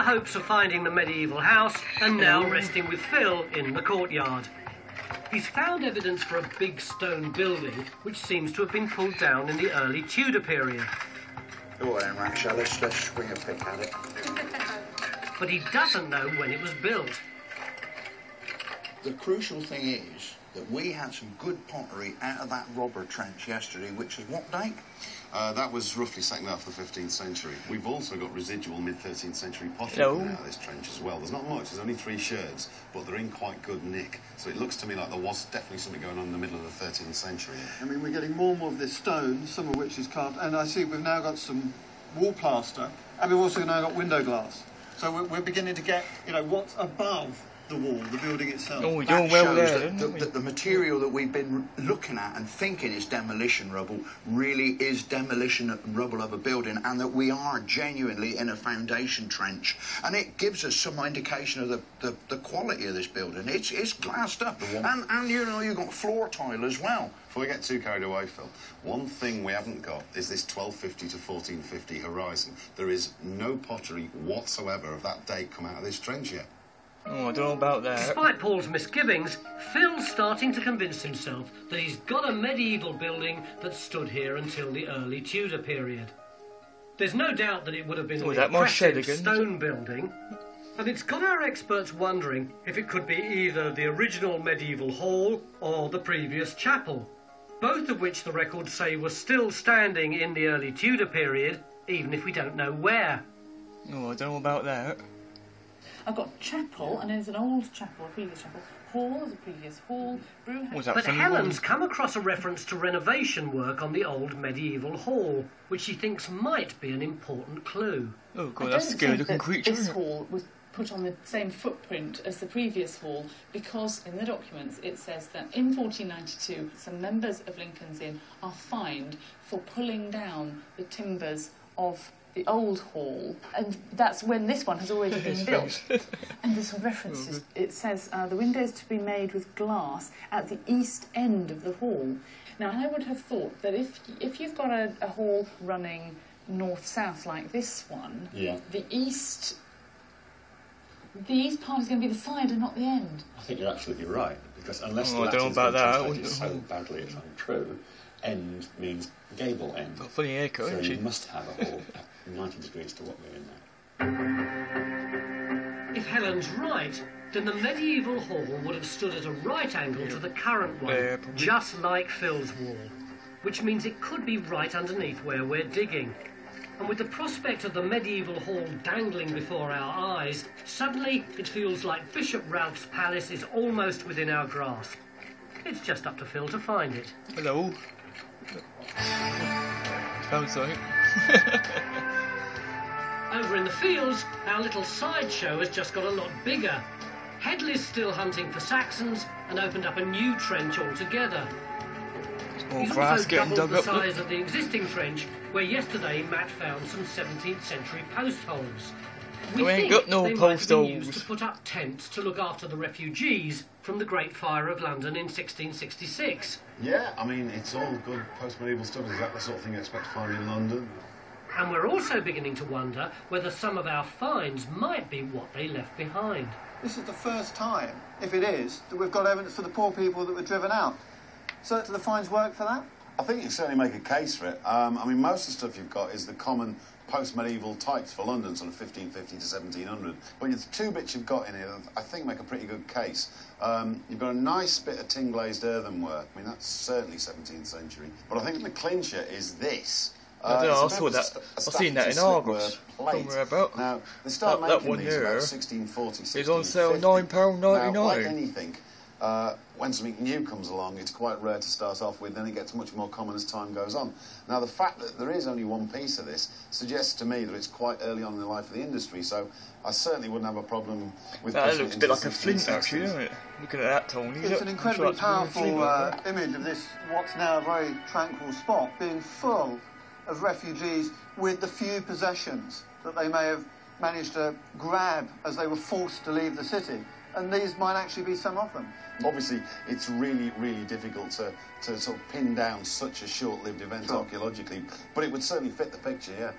hopes of finding the medieval house and now resting with Phil in the courtyard. He's found evidence for a big stone building which seems to have been pulled down in the early Tudor period. Go on, Raksha, let's swing a pick at it. But he doesn't know when it was built. The crucial thing is that we had some good pottery out of that robber trench yesterday, which is what date? That was roughly second half of the 15th century. We've also got residual mid-13th century pottery coming out of this trench as well. There's not much, there's only 3 sherds, but they're in quite good nick. So it looks to me like there was definitely something going on in the middle of the 13th century. I mean, we're getting more and more of this stone, some of which is carved, and I see we've now got some wall plaster, and we've also now got window glass. So we're beginning to get, you know, what's above the wall, the building itself. Oh, that shows that the material that we've been looking at and thinking is demolition rubble really is demolition rubble of a building, and that we are genuinely in a foundation trench. And it gives us some indication of the quality of this building. It's glassed up. And you know, you've got floor tile as well. Before we get too carried away, Phil, one thing we haven't got is this 1250 to 1450 horizon. There is no pottery whatsoever of that date come out of this trench yet. Oh, I don't know about that. Despite Paul's misgivings, Phil's starting to convince himself that he's got a medieval building that stood here until the early Tudor period. There's no doubt that it would have been an impressive stone building, and it's got our experts wondering if it could be either the original medieval hall or the previous chapel, both of which the records say were still standing in the early Tudor period, even if we don't know where. Oh, I don't know about that. I've got chapel, and there's an old chapel, a previous chapel. Hall is a previous hall. But Helen's come across a reference to renovation work on the old medieval hall, which she thinks might be an important clue. Oh God, that's a scary-looking creature. This hall was put on the same footprint as the previous hall because in the documents it says that in 1492 some members of Lincoln's Inn are fined for pulling down the timbers of the old hall, and that's when this one has already been built. And there's some references. It says the windows to be made with glass at the east end of the hall. Now, I would have thought that if you've got a hall running north-south like this one, the east part is going to be the side and not the end. I think you're absolutely right, because unless I don't know about that. So badly it's untrue, end means gable end. Funny echo, so isn't you must have a hall at 90 degrees to what we're in there. If Helen's right, then the medieval hall would have stood at a right angle to the current one, just like Phil's wall, which means it could be right underneath where we're digging. And with the prospect of the medieval hall dangling before our eyes, suddenly it feels like Bishop Ralph's palace is almost within our grasp. It's just up to Phil to find it. Hello. Sounds like. Over in the fields, our little sideshow has just got a lot bigger. Headley's still hunting for Saxons and opened up a new trench altogether. He's also doubled the size of the existing trench, where yesterday Matt found some 17th century post holes. We think they might have been used to put up tents to look after the refugees from the Great Fire of London in 1666. Yeah, I mean, it's all good post-medieval stuff. Is that the sort of thing you expect to find in London? And we're also beginning to wonder whether some of our finds might be what they left behind. This is the first time, if it is, that we've got evidence for the poor people that were driven out. So do the finds work for that? I think you can certainly make a case for it. I mean, most of the stuff you've got is the common post-medieval types for London, sort of 1550 to 1700. But the 2 bits you've got in here, I think, make a pretty good case. You've got a nice bit of tin-glazed earthenware. I mean, that's certainly 17th century. But I think the clincher is this. I don't know, I saw that. I've seen that in Argos. Somewhere about. Now, they started making these about 1640, 1650. It's on sale £9.99. Now, like anything, when something new comes along, it's quite rare to start off with, then it gets much more common as time goes on. Now, the fact that there is only one piece of this suggests to me that it's quite early on in the life of the industry, so I certainly wouldn't have a problem with... That looks a bit like a flint, actually, doesn't it? Looking at that, Tony. It's an incredibly powerful image of this, what's now a very tranquil spot, being full of refugees with the few possessions that they may have managed to grab as they were forced to leave the city. And these might actually be some of them. Obviously, it's really, really difficult to sort of pin down such a short-lived event archaeologically, but it would certainly fit the picture, yeah.